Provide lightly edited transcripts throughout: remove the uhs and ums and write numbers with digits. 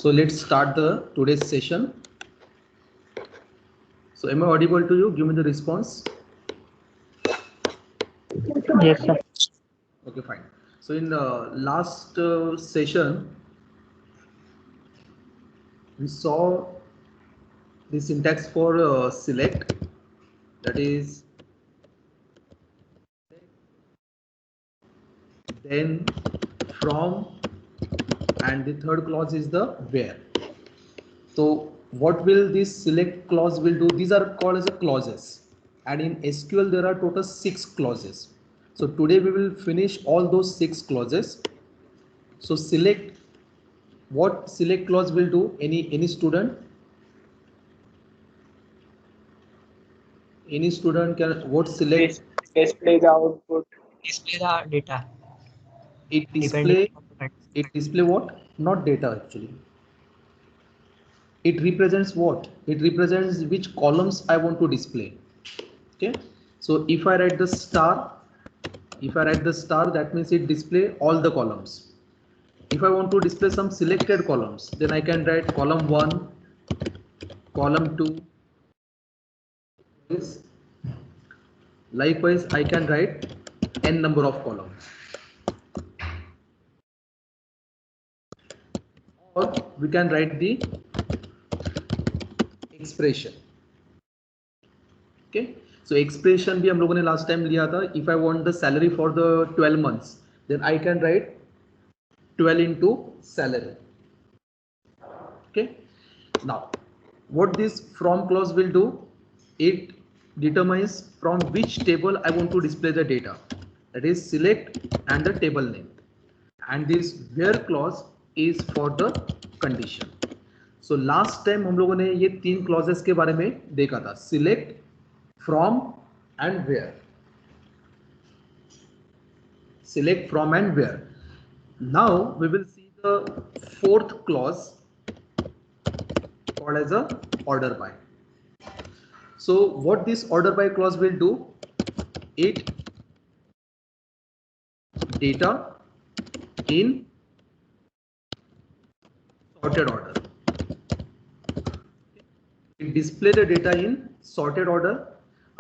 So let's start the today's session. So am I audible to you? Give me the response. Yes, sir. Okay, fine. So in the last session, we saw the syntax for select, that is then, from, and the third clause is the where. So what will this select clause will do? These are called as a clauses, and in SQL there are total 6 clauses. So today we will finish all those 6 clauses. So select, what select clause will do? Any student? Any student can what select? Display the output. Display the data It depending display, on the condition. it display what? Not data actually. It represents what? It represents which columns I want to display. Okay. So if I write the star, that means it display all the columns. If I want to display some selected columns, then I can write column 1, column 2. Likewise, I can write n number of columns. Or we can write the expression. Okay. So expression भी हम लोगों ने last time लिया था. If I want the salary for the 12 months, then I can write 12 into salary. Okay. Now, what this from clause will do? It determines from which table I want to display the data. That is select and the table name. And this where clause is for the condition. So last time हम लोगों ने ये 3 clauses के बारे में देखा था. Select, from and where. Select, from and where. Now we will see the 4th clause called as a order by. So what this order by clause will do? It data in sorted order. It display the data in sorted order.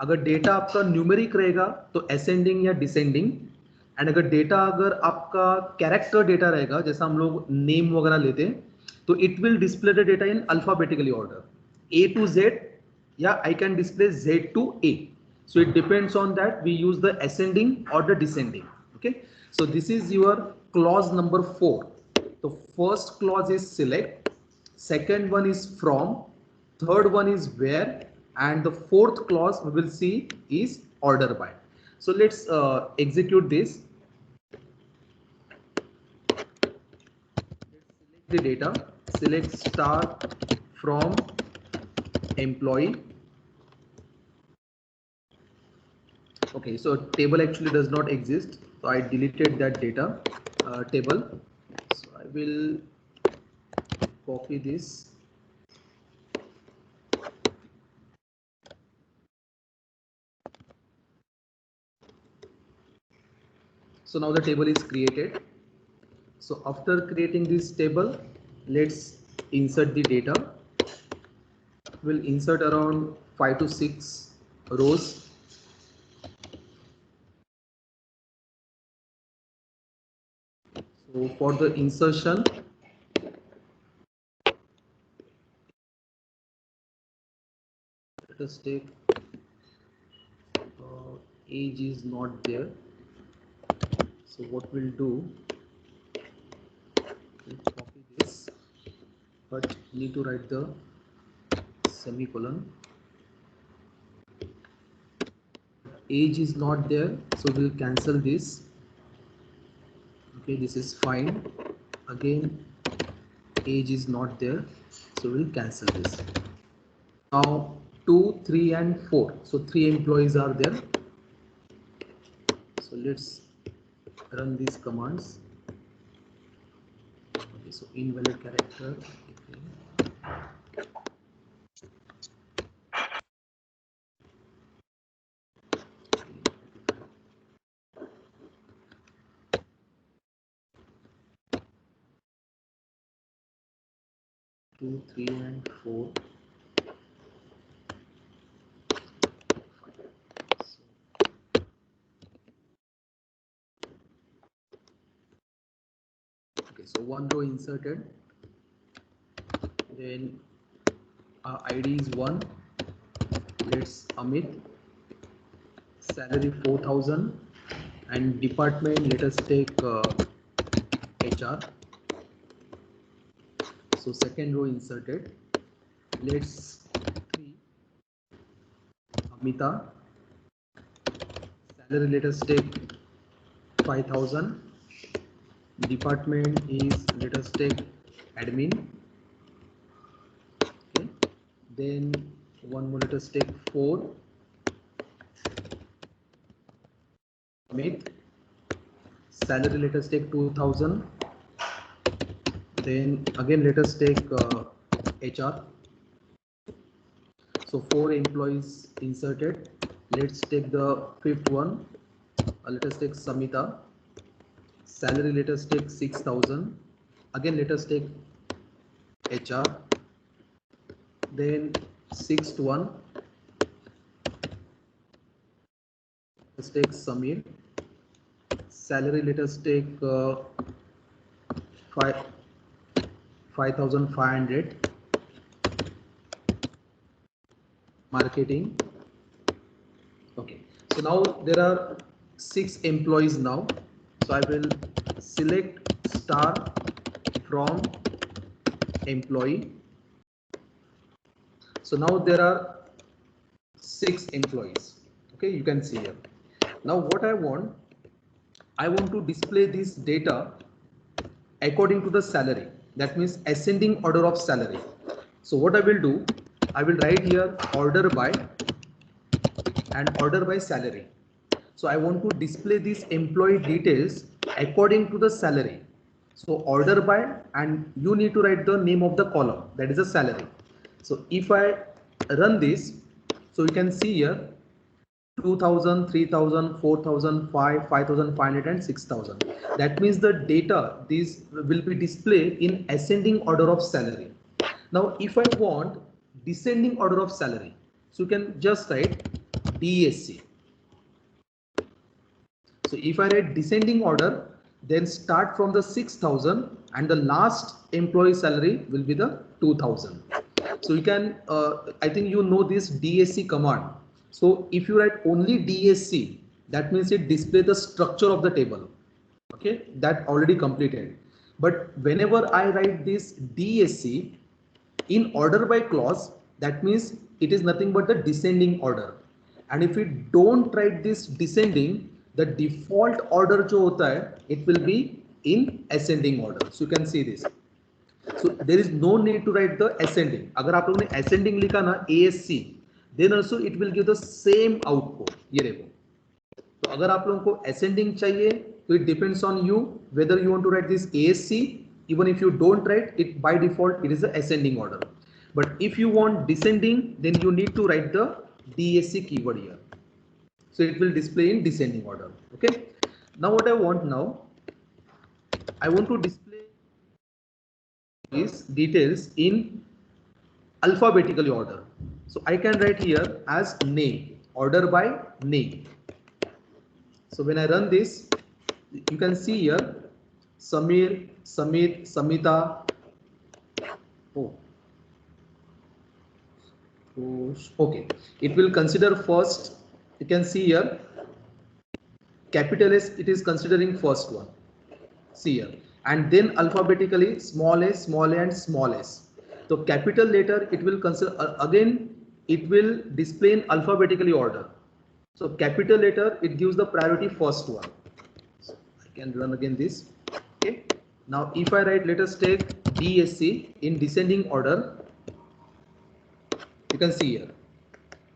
अगर data आपका numeric रहेगा तो ascending या descending, and अगर data अगर आपका character data रहेगा जैसा हम लोग नेम वगैरह लेते हैं, तो it will display the data in alphabetically order, A to Z, या I can display Z to A. So it depends on that we use the ascending or the descending. Okay, so this is your clause number 4. The first clause is select, second one is from, third one is where, and the 4th clause we will see is order by. So let's execute this. Select the data, select star from employee. Okay, so table actually does not exist, so I deleted that data table. So I will copy this. So now the table is created. So after creating this table, let's insert the data. We'll insert around 5 to 6 rows. So for the insertion, let us take age is not there. So what we'll do, we'll copy this, but need to write the semicolon. Age is not there, so we'll cancel this. Okay, this is fine. Again, age is not there, so we'll cancel this. Now 2, 3 and 4, so 3 employees are there. So let's run these commands. Okay, so invalid character. Okay. 2, 3, and 4. Okay, so one row inserted. Then ID is 1. Let's Amit. Salary 4,000. And department, let us take HR. So second row inserted. Let's 3. Amita. Salary, let us take 5,000. Department is, let us take admin. Okay. Then one more, let us take 4. Amit. Salary, let us take 2,000. Then again let us take HR. So 4 employees inserted. Let's take the 5th one. Let us take Samita. Salary, let us take 6,000. Again let us take HR. Then 6th one. Let's take Samir. Salary, let us take 5,500. Marketing. Okay, so now there are 6 employees now. So I will select star from employee. So now there are 6 employees. Okay, you can see here. Now what I want to display this data according to the salary. That means ascending order of salary. So what I will do, I will write here order by and order by salary. So I want to display these employee details according to the salary. So order by, and you need to write the name of the column, that is a salary. So if I run this, so you can see here 2,000, 3,000, 4,000, 5,500 and 6,000. That means the data, these will be displayed in ascending order of salary. Now if I want descending order of salary, so you can just write DSC. So if I write descending order, then start from the 6,000 and the last employee salary will be the 2,000. So you can, I think you know this DSC command. So if you write only DSC, that means it displays the structure of the table. Okay, that already completed. But whenever I write this DSC in order by clause, that means it is nothing but the descending order. And if we don't write this descending, the default order जो होता है, it will be in ascending order. So you can see this. So there is no need to write the ascending. अगर आप लोगों ने ascending लिखा ना ASC, then also it will give the same output. ये देखो. तो अगर आप लोगों को ascending चाहिए, तो it depends on you whether you want to write this ASC. Even if you don't write it, by default it is the ascending order. But if you want descending, then you need to write the DSC keyword here. So it will display in descending order. Okay. Now what I want now, I want to display these details in alphabetically order. So I can write here as name, order by name. So when I run this, you can see here Samir, Samit, Samita. Oh, okay. It will consider first. You can see here capital S, it is considering first one. See here, and then alphabetically small a, and small s. So capital letter it will consider again, it will display in alphabetically order. So capital letter it gives the priority first one. So I can run again this. Okay. Now if I write, let us take DSC in descending order. You can see here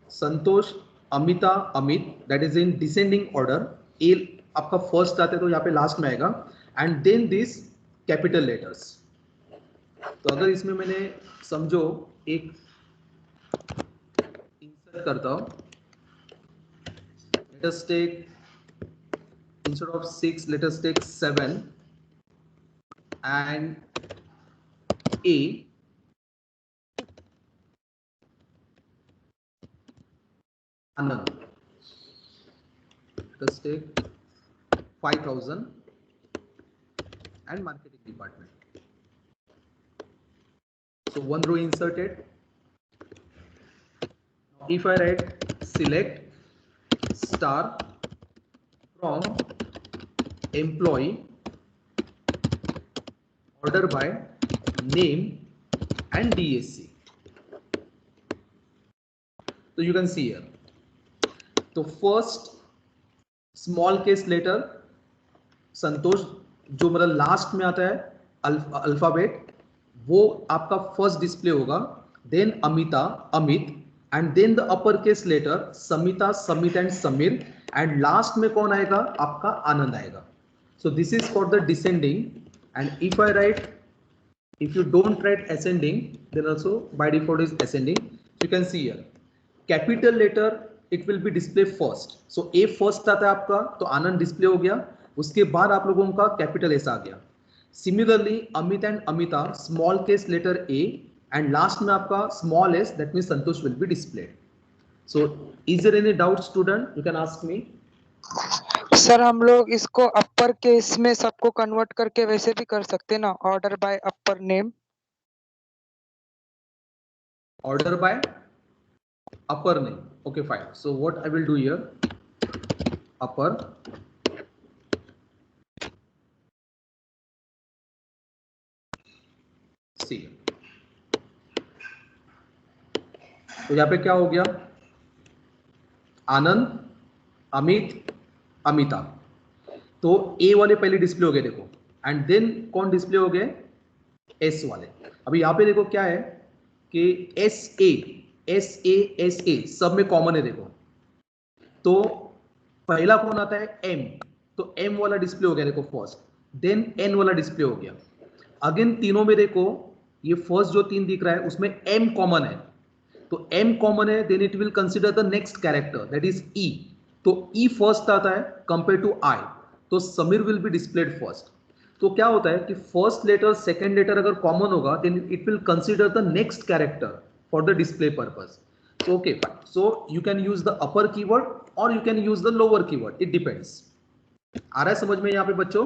Santosh, Amita, Amit, that is in descending order. A आपका first आता है तो यहाँ पे last में आएगा, and then this capital letters. तो अगर इसमें मैंने समझो एक insert करता हूँ, let us take instead of 6, let us take 7 and A. Anand. Let us take 5,000 and marketing department. So one row inserted. If I write select star from employee, order by name and DSC. So you can see here. तो first small case letter Santosh जो मतलब last में आता है alphabet, वो आपका first display होगा, then Amita Amit, and then the upper case letter Samita Samit and Samir, and last में कौन आएगा? आपका आनंद आएगा. So this is for the descending. And if I write, if you don't write ascending, then also by default is ascending. So you can see here capital letter it will be display first. So A first आता है आपका, तो आनंद display हो गया, उसके बाद आप लोगों का कैपिटल एस आ गया. Similarly Amit and Amita small case letter A, and last में आपका small S, that mean Santosh will be displayed. So is there any doubt student? You can ask me. Sir हम लोग इसको अपर केस में सबको कन्वर्ट करके वैसे भी कर सकते हैं ना, order by upper name. Order by upper name. Okay, fine. So what I will do here, upper C. तो यहाँ पे क्या हो गया? आनंद, अमित, अमिता. तो ए वाले पहले डिस्प्ले हो गए देखो, एंड देन कौन डिस्प्ले हो गए? एस वाले. अभी यहाँ पे देखो क्या है कि एस ए सब में कॉमन है देखो. तो पहला कौन आता है? एम. तो एम वाला डिस्प्ले हो गया देखो फर्स्ट, देन एन वाला डिस्प्ले हो गया. अगेन तीनों में देखो, ये फर्स्ट जो तीन दिख रहा है उसमें एम कॉमन है, तो एम कॉमन है, then it will consider the next character that is E. तो ई फर्स्ट आता है कंपेयर टू आई, तो Sameer will be displayed first. तो क्या होता है कि फर्स्ट लेटर सेकंड लेटर अगर कॉमन होगा, then it will consider the next character for the display purpose. So okay, fine. So you can use the upper keyword or you can use the lower keyword. It depends. आ रहा है समझ में यहाँ पे बच्चों?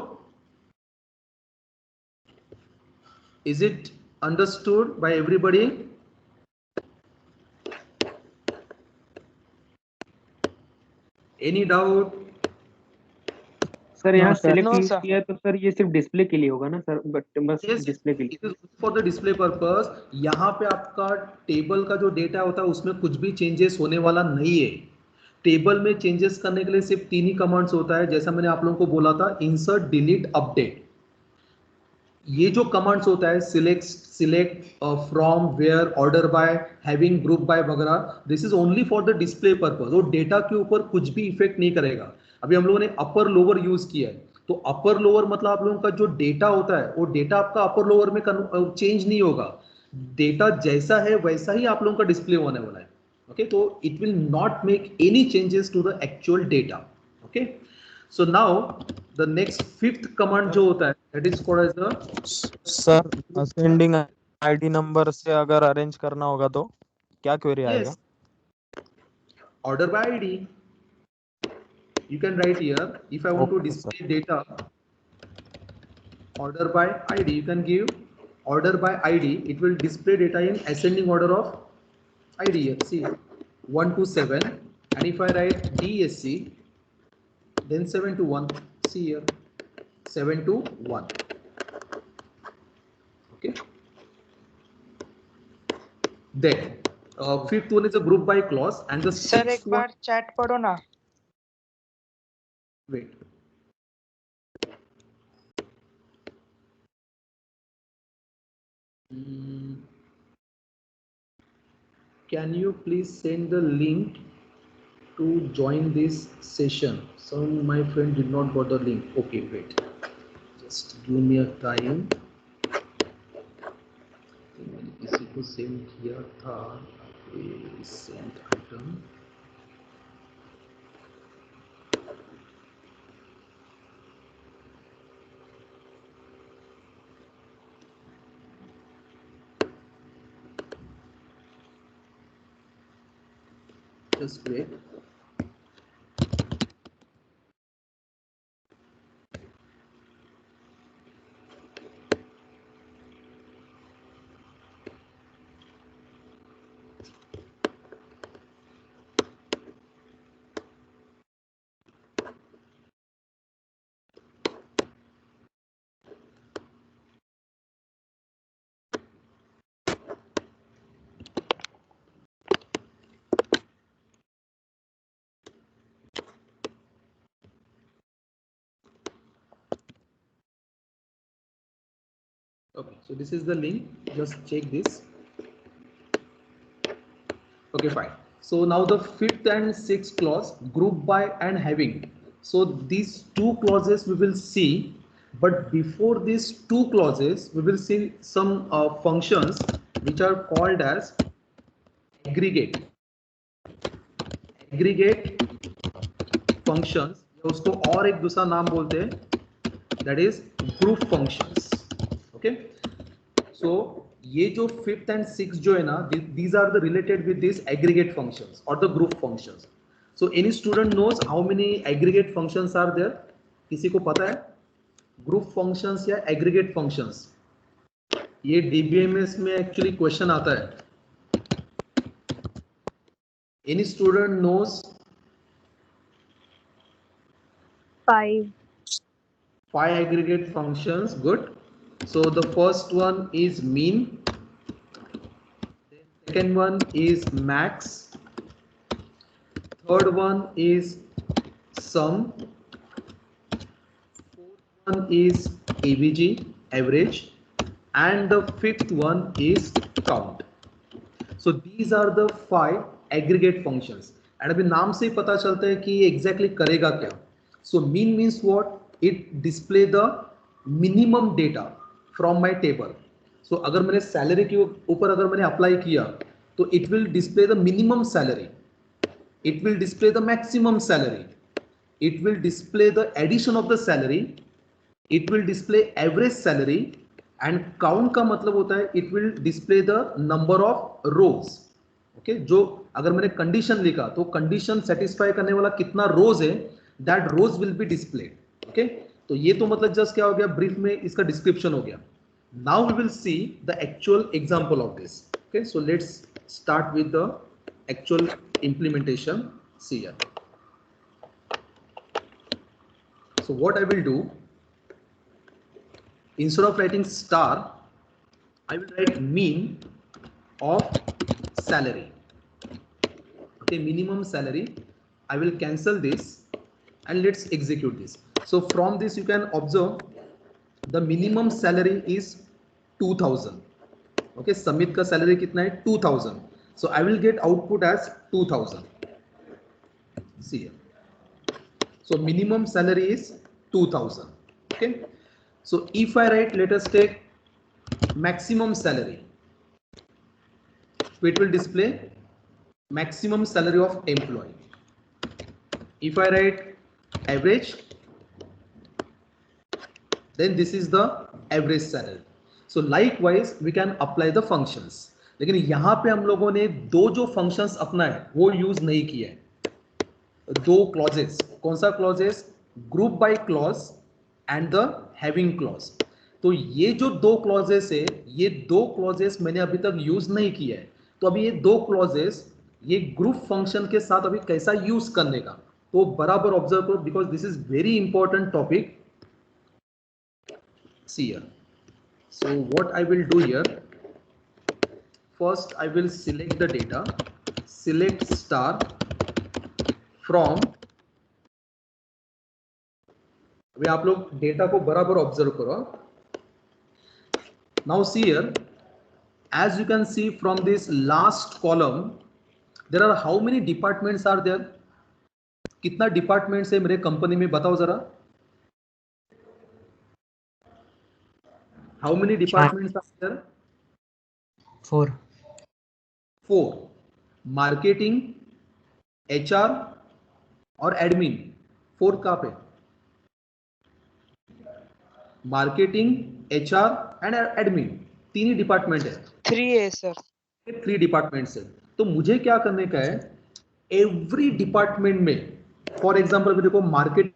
Is it understood by everybody? Any doubt? Sir यहाँ sir. Select No, use sir. किया तो सर ये सिर्फ डिस्प्ले के लिए होगा ना सर, बट बस Yes, डिस्प्ले के लिए. it is for the display purpose. यहाँ पे आपका टेबल का जो डेटा होता है उसमें कुछ भी चेंजेस होने वाला नहीं है. टेबल में चेंजेस करने के लिए सिर्फ तीन ही कमांड्स होता है, जैसा मैंने आप लोगों को बोला था, इंसर्ट, डिलीट, अपडेट. ये जो कमांड्स होता है select from, where, order by, having, group by वगैरह, this is only for the display purpose. वो डेटा के ऊपर कुछ भी इफेक्ट नहीं करेगा. अभी हम लोगों ने अपर लोअर यूज किया है, तो अपर लोअर मतलब आप लोगों का जो डेटा होता है वो डेटा आपका अपर लोअर में चेंज नहीं होगा. डेटा जैसा है वैसा ही आप लोगों का डिस्प्ले होने वाला है. ओके, तो it will not make any changes to the actual data. Okay, so now the next fifth command जो होता है that is called as the sir ascending ID number से अगर अरेंज करना होगा तो क्या क्वेरी आएगा? order by id. You can write here, if I want to Okay, display data order by id, you can give order by id. It will display data in ascending order of id here. See 1 to 7, and if I write dsc, then 7 to 1. See here 7 to 1. Okay, then fifth one is a group by clause, and the sir एक sixth one, बार chat पढ़ो ना. wait, can you please send the link to join this session? Some my friend did not got the link. Okay, wait, just give me a time. मैंने किसी को send किया था, send item. just wait. Okay, so this is the link, just check this. Okay, fine. So now the fifth and sixth clause, group by and having. So these two clauses we will see, but before these two clauses, we will see some functions which are called as aggregate. Aggregate functions, उसको और एक दूसरा नाम बोलते हैं, that is group functions. Okay. So ये जो fifth and sixth जो है ना, these are the related with these aggregate functions or the group functions. So any student knows how many aggregate functions are there? किसी को पता है? Group functions या aggregate functions? ये DBMS में actually question आता है. Any student knows? 5. 5 aggregate functions. Good. So the first one is mean. Second one is max. Third one is sum. Fourth one is AVG, average, and the fifth one is count. So these are the 5 aggregate functions. And अभी नाम से ही पता चलता है कि ये exactly करेगा क्या. So mean means what? It display the minimum data from my table. So अगर मैंने salary के ऊपर अगर मैंने apply किया तो it will display the minimum salary, it will display the maximum salary, it will display the addition of the salary, it will display average salary, and count का मतलब होता है it will display the number of rows. Okay, जो अगर मैंने condition लिखा तो condition satisfy करने वाला कितना rows है, that rows will be displayed. Okay, तो ये तो मतलब just क्या हो गया, brief में इसका description हो गया. Now we will see the actual example of this. Okay, so let's start with the actual implementation. See here. So what I will do, instead of writing star, I will write mean of salary. Okay, minimum salary. I will cancel this and let's execute this. So from this you can observe the minimum salary is 2000. Okay, Samit ka salary kitna hai? 2000. So I will get output as 2000. See here. So minimum salary is 2000. Okay. So if I write, let us take maximum salary. So it will display maximum salary of employee. If I write average, then this is the average salary. So likewise we can apply the functions. लेकिन यहाँ पे हम लोगों ने दो जो functions अपना है वो यूज नहीं किया है. दो clauses. कौन सा clauses? Group by clause and the having clause. तो ये जो दो clauses है, ये दो clauses मैंने अभी तक यूज नहीं किया है. तो अभी ये दो clauses ये group function के साथ अभी कैसा यूज करने का, तो बराबर ऑब्जर्व करो, because this is very important topic. See here. So what I will do here, first I will select the data, select star from. अभी आप लोग डेटा को बराबर ऑब्जर्व करो. Now see here, as you can see from this last column, there are how many departments are there? कितना departments है मेरे company में, बताओ जरा. How many departments are there? 4. 4. Marketing, HR और admin. 4 कहाँ पे? Marketing, HR and admin. 3 he department है. 3 है सर. 3 डिपार्टमेंट्स है. तो मुझे क्या करने का है, एवरी डिपार्टमेंट में, फॉर एग्जाम्पल अभी देखो market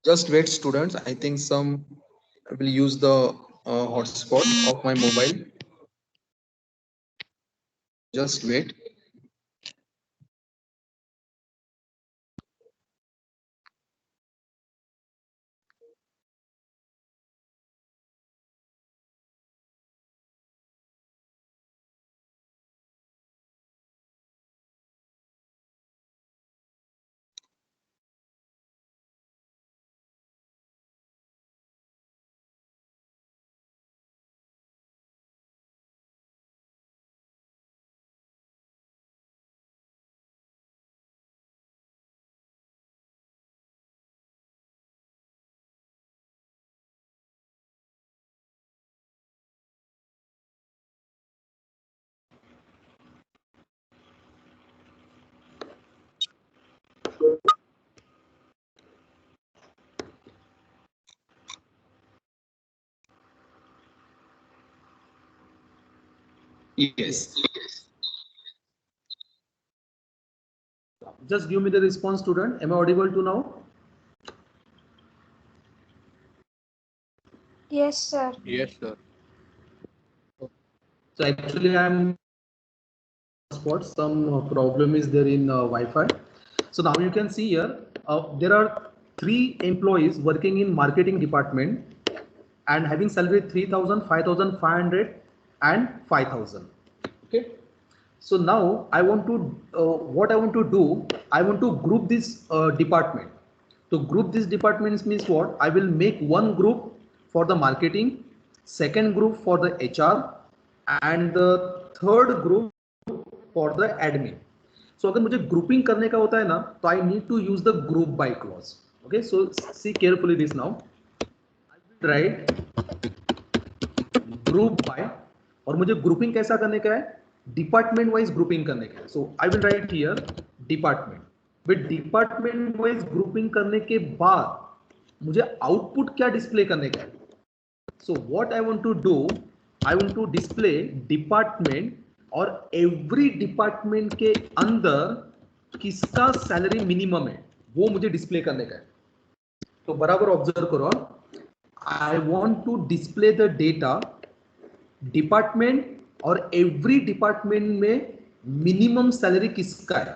just wait students, I think some will use the hotspot of my mobile. Just wait. Yes. Just give me the response, student. Am I audible to now? Yes, sir. Yes, sir. So actually, I'm hotspot. Some problem is there in Wi-Fi. So now you can see here, there are 3 employees working in marketing department and having salary 3,000, 5,500 and 5,000. Okay. So now I want to, what I want to do, I want to group this department. To group these departments means what? I will make one group for the marketing, second group for the HR, and the third group for the admin. So अगर मुझे grouping करने का होता है ना, तो I need to use the group by clause. Okay, so see carefully this now. I will write group by, और मुझे grouping कैसा करने का है? Department wise grouping करने का है. So I will write here department. With department wise grouping करने के बाद मुझे output क्या display करने का है? So what I want to do, I want to display department और every department के अंदर किसका सैलरी मिनिमम है वो मुझे डिस्प्ले करने का है. तो बराबर ऑब्जर्व करो, I want to display the data department और एवरी डिपार्टमेंट में मिनिमम सैलरी किसका है.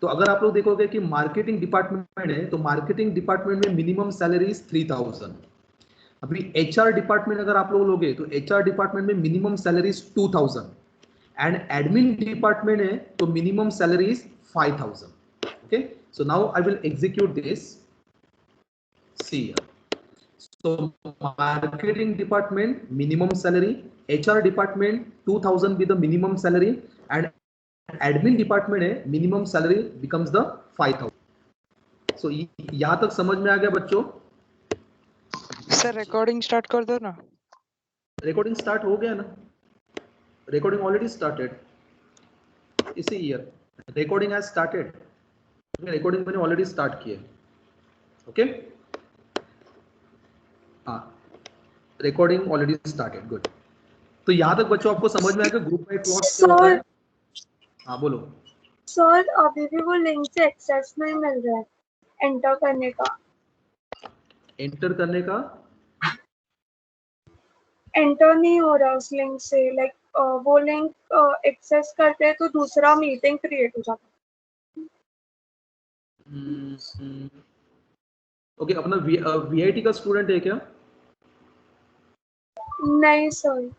तो अगर आप लोग देखोगे कि मार्केटिंग डिपार्टमेंट है तो मार्केटिंग डिपार्टमेंट में मिनिमम सैलरी 3,000. अभी एचआर डिपार्टमेंट अगर आप लोग लोगे तो एचआर डिपार्टमेंट में minimum salary 2,000 and admin department है तो minimum salary 5,000. Okay, so now I will execute this. See so marketing department minimum salary, HR department 2,000 be the minimum salary and admin department है minimum salary becomes the 5,000. so यहाँ तक समझ में आ गया बच्चों? सर रिकॉर्डिंग स्टार्ट कर दो ना. रिकॉर्डिंग स्टार्ट हो गया ना? रिकॉर्डिंग ऑलरेडी स्टार्टेड इसी year. Recording has started. Recording मैंने ऑलरेडी स्टार्ट किया. ओके, हाँ, रिकॉर्डिंग ऑलरेडी स्टार्टेड. गुड. तो यहाँ तक बच्चों आपको समझ में आएगा ग्रुप बाय क्लॉज क्या होता है? हाँ बोलो. सर अभी भी वो लिंक से एक्सेस नहीं मिल रहा है एंटर करने का. एंटर करने का एंटर नहीं हो रहा उस लिंक से. लाइक वो लिंक एक्सेस करते हैं तो दूसरा मीटिंग क्रिएट हो जाता है. ओके, अपना वीआईटी का स्टूडेंट है क्या? नहीं सर.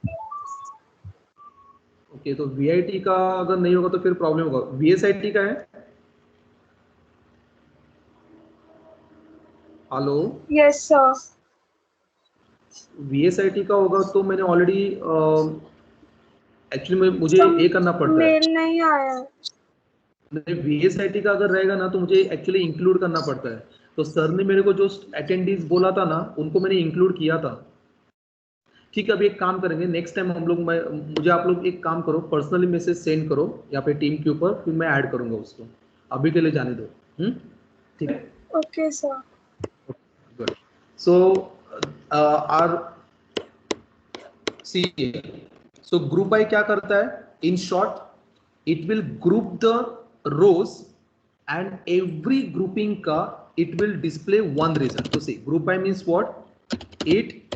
ओके, तो वीआईटी का अगर नहीं होगा तो फिर प्रॉब्लम होगा. वीएसआईटी का है? हेलो. Yes sir. VSIT का होगा तो मैंने ऑलरेडी एक्चुअली मुझे ये करना पड़ता है। मेल नहीं आया है। VSIT का अगर रहेगा ना तो मुझे एक्चुअली इंक्लूड करना पड़ता है। तो सर ने मेरे को जो अटेंडीज बोला था ना उनको मैंने इंक्लूड किया था। ठीक है, अभी एक काम करेंगे, नेक्स्ट टाइम हम लोग मुझे आप लोग एक काम करो, पर्सनली मैसेज सेंड करो यहाँ पे टीम के ऊपर, फिर मैं ऐड करूंगा उसको। अभी के लिए जाने दो। ठीक है, okay sir. Good. So are see, so group by क्या करता है? In short, it will group the rows and every grouping ka it will display one result. So see, group by means what? It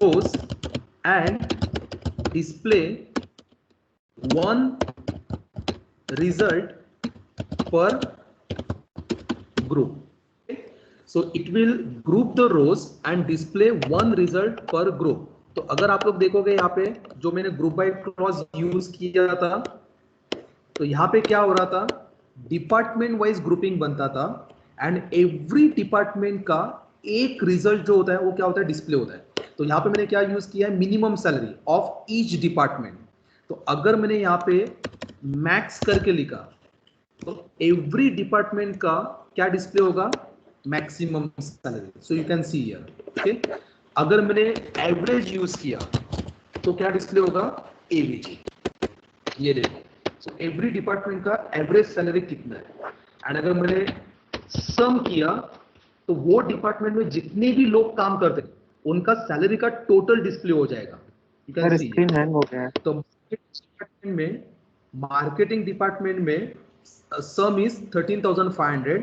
rows and display one result per group. Okay? So it will group the rows and display one result per group. तो अगर आप लोग देखोगे यहाँ पे जो मैंने group by clause use किया था, तो यहाँ पे क्या हो रहा था? डिपार्टमेंट वाइज ग्रुपिंग बनता था एंड एवरी डिपार्टमेंट का एक रिजल्ट जो होता है वो क्या होता है? डिस्प्ले होता है। तो यहाँ पे मैंने क्या यूज किया है? Minimum salary of each department. तो अगर मैंने यहाँ पे मैक्स करके लिखा तो एवरी डिपार्टमेंट का क्या डिस्प्ले होगा? Maximum salary. So you can see here. Okay, अगर मैंने एवरेज यूज किया तो क्या डिस्प्ले होगा? एवीजी। ये देखो, सो एवरी डिपार्टमेंट का एवरेज सैलरी कितना है। एंड अगर मैंने सम किया तो वो डिपार्टमेंट में जितने भी लोग काम करते हैं उनका सैलरी का टोटल डिस्प्ले हो जाएगा। You can sir see. Screen hang हो गया है। तो मार्केटिंग डिपार्टमेंट में सम इज 13,500,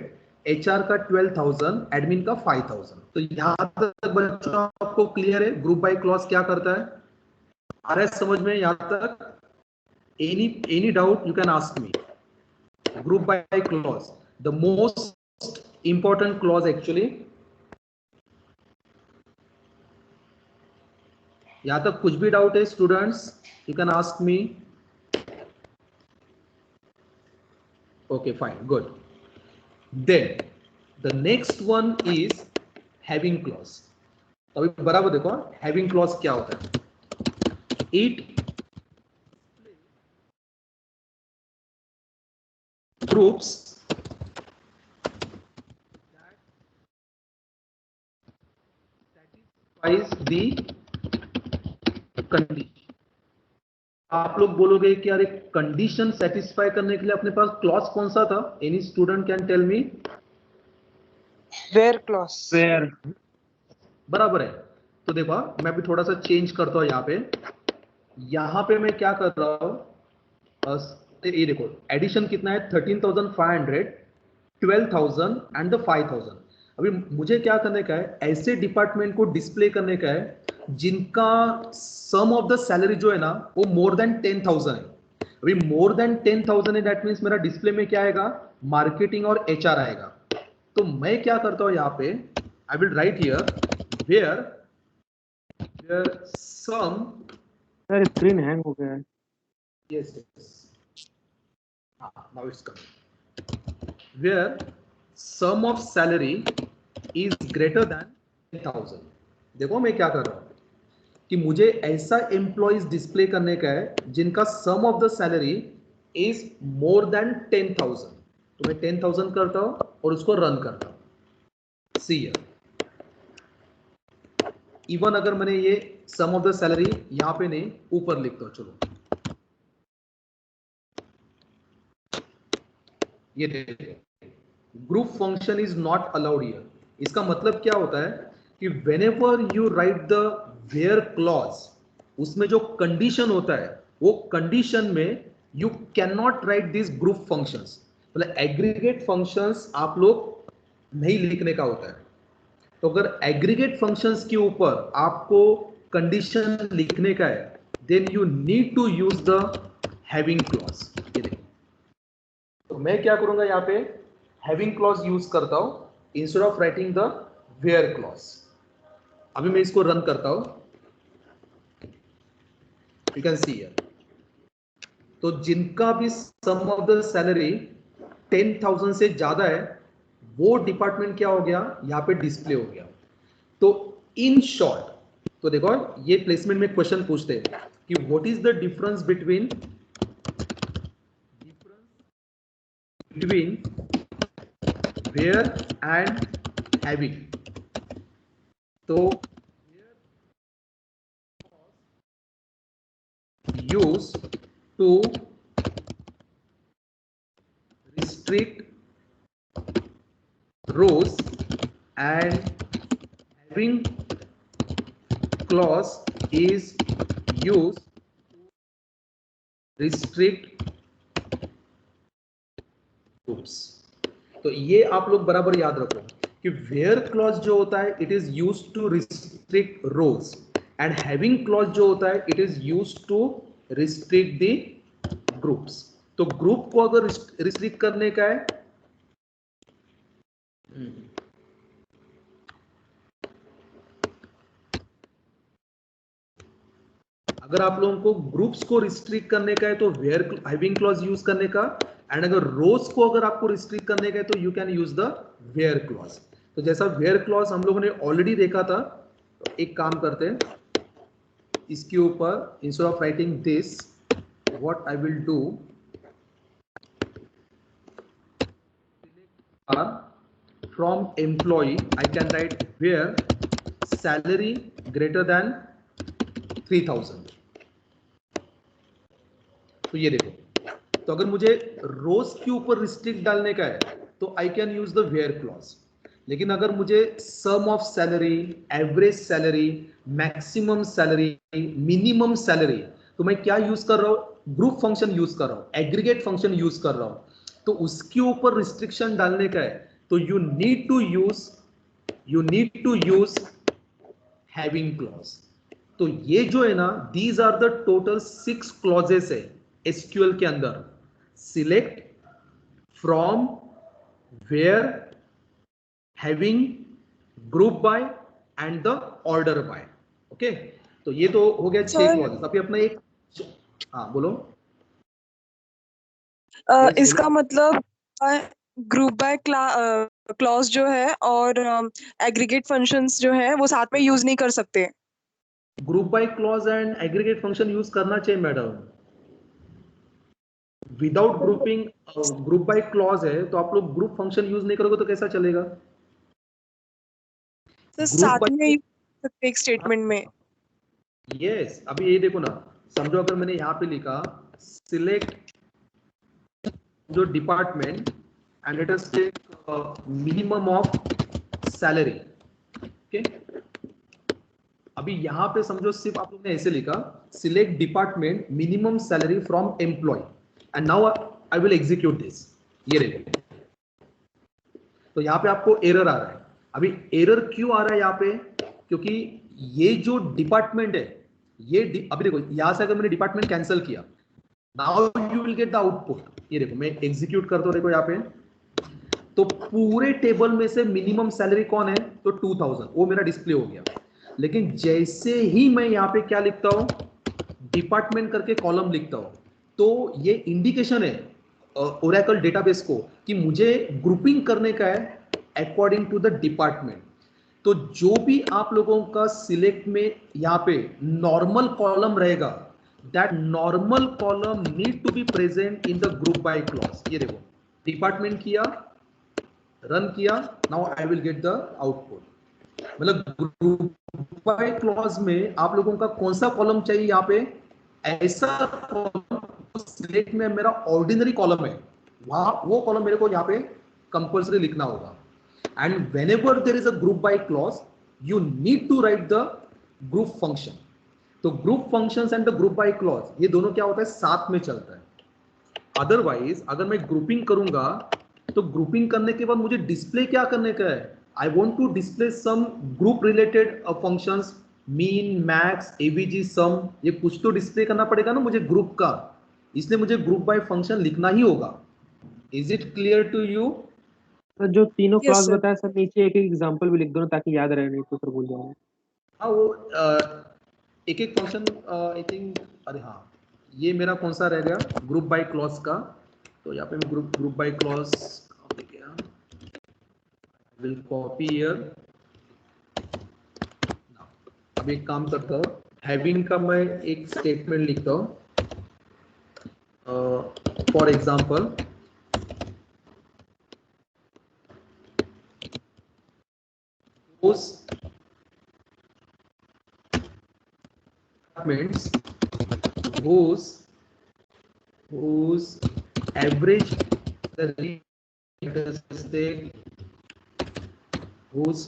HR का 12,000, एडमिन का 5,000। तो यहां तक बच्चों आपको क्लियर है ग्रुप बाय क्लॉज क्या करता है? आ रहा है समझ में यहां तक? any doubt you can ask me. Group by clause, the most important clause actually. यहां तक कुछ भी डाउट है students? You can ask me. Okay, fine, good. Then the next one is having clause. अभी बराबर देखो having clause क्या होता है? It groups that satisfies the condition. आप लोग बोलोगे कि यार एक कंडीशन सेटिस्फाई करने के लिए अपने पास क्लॉज कौन सा था? Any student can tell me? Where clause. Where. बराबर है। तो देखो मैं भी थोड़ा सा चेंज करता हूं यहाँ पे मैं क्या कर रहा हूं? ये देखो एडिशन कितना है? 13,500, 12,000 एंड द 5,000। अभी मुझे क्या करने का है? ऐसे डिपार्टमेंट को डिस्प्ले करने का है जिनका सम ऑफ द सैलरी जो है ना वो मोर देन 10,000 है। अभी मोर देन 10,000 है, दैट मीन्स मेरा डिस्प्ले में क्या आएगा? मार्केटिंग और HR आएगा। तो मैं क्या करता हूं यहाँ पे? I will write here where sum. Sir screen hang हो गया है। Yes. Now it's coming. Where sum of salary is greater than 10,000. देखो मैं क्या कर रहा हूं कि मुझे ऐसा एम्प्लॉइज डिस्प्ले करने का है जिनका sum of the salary is more than 10,000। तो मैं 10,000 करता हूं और उसको रन करता हूं। सी इवन अगर मैंने ये सम ऑफ द सैलरी यहां पे नहीं ऊपर लिखता हूं, चलो ये group function is not allowed here. इसका मतलब क्या होता है कि whenever you write the where clause, उसमें जो कंडीशन होता है वो कंडीशन में you can not write this group functions. मतलब एग्रीगेट फंक्शंस आप लोग नहीं लिखने का होता है। तो अगर एग्रीगेट फंक्शंस के ऊपर आपको कंडीशन लिखने का है then you need to use the having clause. ये देखिए, तो मैं क्या करूंगा यहाँ पे हैविंग क्लॉज यूज करता हूं instead of writing the where clause. अभी मैं इसको रन करता हूं, यू कैन सी हियर। तो जिनका भी सम ऑफ द सैलरी 10,000 से ज्यादा है वो डिपार्टमेंट क्या हो गया, यहाँ पे डिस्प्ले हो गया। तो इन शॉर्ट, तो देखो ये प्लेसमेंट में क्वेश्चन पूछते हैं कि what is the difference between where and having. तो use to restrict rows and having clause is used to restrict groups। तो ये आप लोग बराबर याद रखो कि where clause जो होता है it is used to restrict rows and having clause जो होता है it is used to restrict the groups। तो ग्रुप को अगर रिस्ट्रिक्ट करने का है, अगर आप लोगों को ग्रुप्स को रिस्ट्रिक्ट करने का है तो वेयर हैविंग क्लॉज यूज करने का, एंड अगर रोज को अगर आपको रिस्ट्रिक्ट करने का है तो you can use the where clause. तो जैसा वेयर क्लॉज हम लोगों ने ऑलरेडी देखा था, तो एक काम करते हैं, इसके ऊपर instead of writing this what I will do, from employee I can write where salary greater than 3000। तो ये देखो, तो अगर मुझे रोज के ऊपर रिस्ट्रिक्ट डालने का है तो I can use the where clause, लेकिन अगर मुझे sum of salary, average salary, maximum salary, minimum salary, तो मैं क्या यूज कर रहा हूं, ग्रुप फंक्शन यूज कर रहा हूं, एग्रीगेट फंक्शन यूज कर रहा हूं। तो उसके ऊपर रिस्ट्रिक्शन डालने का है तो you need to use having clause. तो ये जो है ना, these are the total 6 clauses है एसक्यूएल के अंदर, select, from, where, having, group by and the order by. Okay, तो ये तो हो गया 6 क्लॉजेस। अभी अपना एक, हाँ बोलो। इसका मतलब ग्रुप बाय क्लॉज जो है और एग्रीगेट फंक्शंस जो है वो साथ में यूज नहीं कर सकते। Group by clause and aggregate function use करना चाहिए madam. Without grouping, group by clause है तो आप लोग ग्रुप फंक्शन यूज नहीं करोगे तो कैसा चलेगा? तो साथ में यूज कर सकते एक स्टेटमेंट में। यस, अभी ये देखो ना, समझो अगर मैंने यहाँ पे लिखा सिलेक्ट जो department and let us take minimum of salary. Okay, अभी यहाँ पे समझो सिर्फ आप लोग ने ऐसे लिखा select department minimum salary from employ and now I will execute this. ये देखो, तो यहाँ पे आपको एरर आ रहा है। अभी एरर क्यों आ रहा है यहाँ पे? क्योंकि ये जो डिपार्टमेंट है, ये अभी देखो यहाँ से अगर मैंने डिपार्टमेंट कैंसिल किया, now you will get the output. ये देखो मैं एग्जीक्यूट करता हूँ, देखो यहाँ पे, तो पूरे टेबल में से मिनिमम सैलरी कौन है, तो 2000, वो मेरा डिस्प्ले हो गया। लेकिन जैसे ही मैं यहाँ पे क्या लिखता हूँ, डिपार्टमेंट करके कॉलम लिखता हूँ, तो ये इंडिकेशन है ओरेकल डेटाबेस को कि मुझे ग्रुपिंग करने का है अकॉर्डिंग टू द डिपार्टमेंट। तो जो भी आप लोगों का सिलेक्ट में यहाँ पे नॉर्मल कॉलम रहेगा, that normal column need to be present in the group by clause. ये देखो, डिपार्टमेंट किया, रन किया, now I will get the output. मतलब ग्रुप बाय क्लॉज में आप लोगों का कौन सा कॉलम चाहिए, यहाँ पे ऐसा कॉलम सिलेक्ट में मेरा ऑर्डिनरी कॉलम है, वहां वो कॉलम मेरे को यहाँ पे कंपल्सरी लिखना होगा। And whenever there is a group by clause you need to write the group function. तो group functions and the group by clause ये दोनों क्या होता है, साथ में चलता है। अदरवाइज अगर मैं ग्रुपिंग करूंगा तो ग्रुपिंग करने के बाद मुझे डिस्प्ले क्या करने का है, I want to display sum group related functions, mean, max, AVG, sum, ये कुछ तो डिस्प्ले करना पड़ेगा ना मुझे ग्रुप का, इसलिए मुझे ग्रुप बाय फंक्शन लिखना ही होगा। Is it clear to you? Sir जो तीनों Yes, क्लॉज sir. बताया सर, नीचे एक एक एग्जांपल भी लिख दो ना ताकि याद रहे, नहीं तो सर भूल जाओगे। हाँ, वो एक एक फंक्शन आई थिंक, अरे हाँ, ये मेरा कौन सा रह गया ग्रुप बाय क्लॉज का, तो यहाँ पे मैं ग्रुप बाय क्लॉज गया, विल कॉपी हियर। अब एक काम करता हूँ, हैविंग का मैं एक स्टेटमेंट लिखता हूँ। For example, those departments whose average salary, whose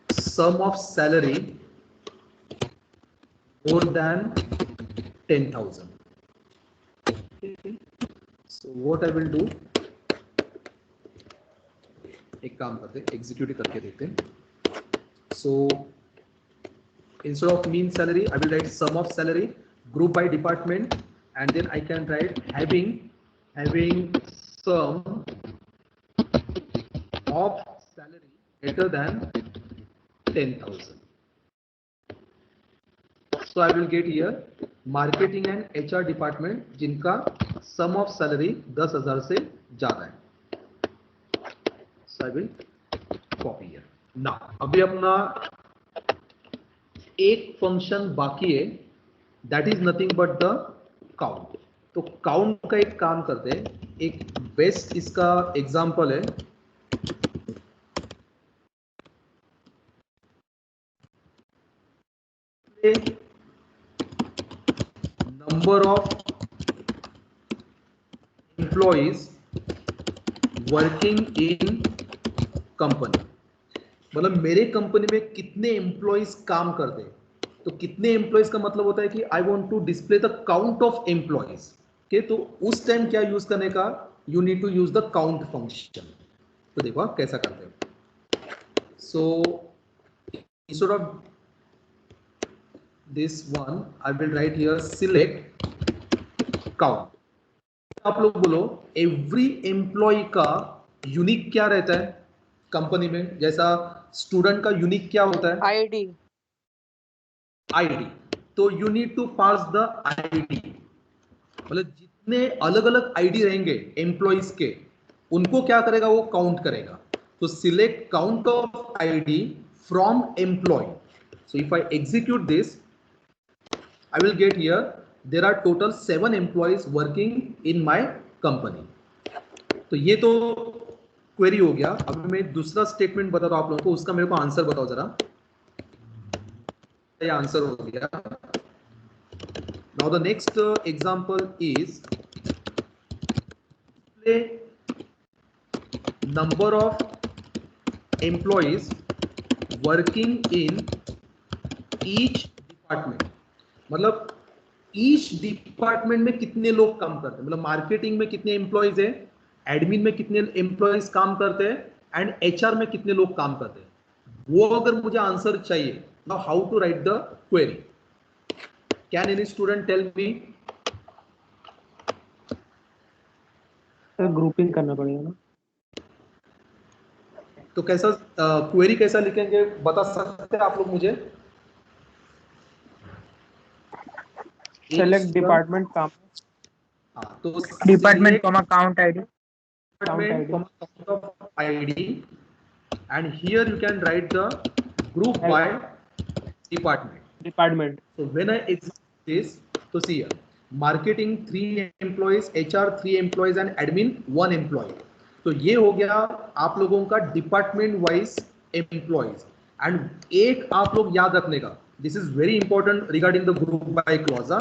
sum of salary more than 10,000. So what I will do, एक काम करते, एग्जीक्यूट करके देते हैं। So instead of mean salary, I will write sum of salary, group by department, and then I can write having sum of salary greater than 10,000. So I will get here marketing and HR department जिनका sum of salary 10,000 से ज्यादा है। So I will copy here. Now अभी अपना एक function बाकी है, that is nothing but the count. तो काउंट का एक काम करते हैं, एक बेस्ट इसका एग्जांपल है, number of employees working in company. मतलब मेरे कंपनी में कितने एम्प्लॉइज काम करते हैं, तो कितने एम्प्लॉइज का मतलब होता है कि I want to display the count of employees के। तो उस टाइम क्या यूज करने का, you need to use the count function. तो देखो आप कैसा करते हैं। So instead of this one I will write here select count. आप लोग बोलो एवरी एम्प्लॉय का यूनिक क्या रहता है कंपनी में, जैसा स्टूडेंट का यूनिक क्या होता है, आईडी। तो you need to pass the ID. मतलब जितने अलग अलग आईडी रहेंगे एम्प्लॉइज के, उनको क्या करेगा, वो काउंट करेगा। तो select count of ID from employee. So if I execute this, I will get here there are total 7 employees working in my company. तो ये तो क्वेरी हो गया। अब मैं दूसरा स्टेटमेंट बताता हूं आप लोगों को, उसका मेरे को आंसर बताओ जरा। ये आंसर हो गया। Now the next example is number of employees working in each department. मतलब ईच डिपार्टमेंट में कितने लोग काम करते हैं, मतलब मार्केटिंग में कितने एम्प्लॉइज है, एडमिन में कितने एम्प्लॉइज काम करते हैं, एंड एचआर में कितने लोग काम करते हैं। वो अगर मुझे आंसर चाहिए, now how to write the query, can any student tell me? Sir grouping करना पड़ेगा ना। तो कैसा क्वेरी कैसा लिखेंगे बता सकते हैं आप लोग मुझे? सेलेक्ट डिपार्टमेंट काम, हाँ, तो department comma count ID, count of ID, and here you can write the group by department. So when I execute this, so see here, marketing 3 employees, HR 3 employees and admin 1 employee. तो ये हो गया आप लोगों का department wise employees. And एक आप लोग याद रखने का, this is very important regarding the group by clause.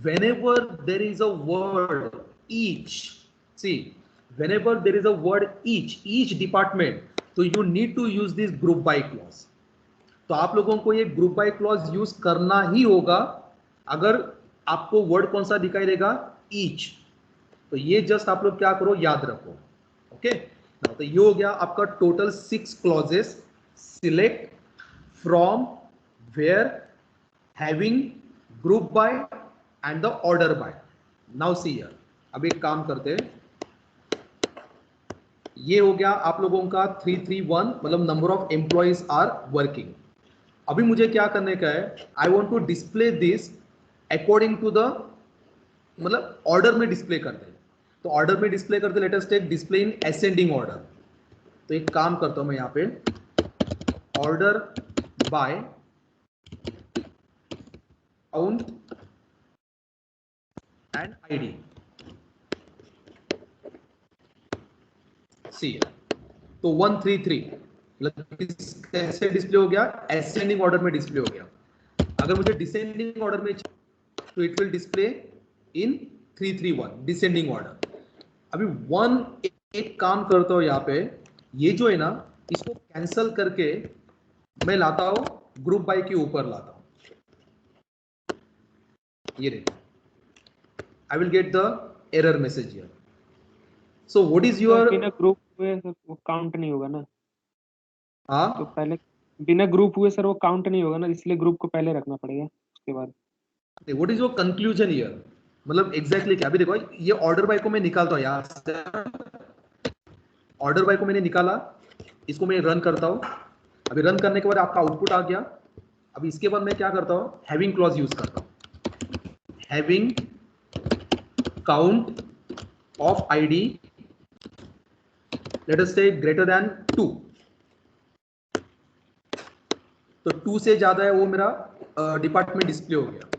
whenever there is a word each, see whenever there is a word each department, so you need to use this group by clause। तो आप लोगों को ये group by clause use करना ही होगा अगर आपको word कौन सा दिखाई देगा, ईच। तो ये जस्ट आप लोग क्या करो, याद रखो। ओके, तो ये हो गया आपका total 6 clauses. Select, from, where, having, group by and the order by. Now see here, अब एक काम करते हैं, ये हो गया आप लोगों का 331, मतलब number of employees are working. अभी मुझे क्या करने का है, I want to display this according to the, मतलब ऑर्डर में डिस्प्ले करते हैं। तो ऑर्डर में डिस्प्ले करते, let us take display in ascending order. तो एक काम करता हूं मैं यहाँ पे order by count and ID C, तो 133 कैसे डिस्प्ले हो गया, असेंडिंग ऑर्डर में डिस्प्ले हो गया। अगर मुझे डिसेंडिंग ऑर्डर में तो it will display in 331 descending order. अभी एक काम करता हूं यहाँ पे, ये जो है ना इसको कैंसल करके मैं लाता हूं ग्रुप बाय के ऊपर लाता हूं, ये देखो आई will get the error message here. So what is your, बिना ग्रुप हुए सर वो काउंट नहीं होगा ना, तो हाँ पहले बिना ग्रुप हुए सर वो काउंट नहीं होगा ना, इसलिए ग्रुप को पहले रखना पड़ेगा उसके बाद। What is your conclusion here, मतलब एग्जैक्टली क्या। अभी देखो ये ऑर्डर बाय को मैं निकालता हूं यहाँ से, ऑर्डर बाय को मैंने निकाला, इसको मैं रन करता हूं। अभी रन करने के बाद आपका आउटपुट आ गया। अभी इसके बाद मैं क्या करता हूं, हैविंग क्लॉज यूज करता हूं, having count of ID let us से ग्रेटर देन 2, तो 2 से ज्यादा है वो मेरा डिपार्टमेंट डिस्प्ले हो गया।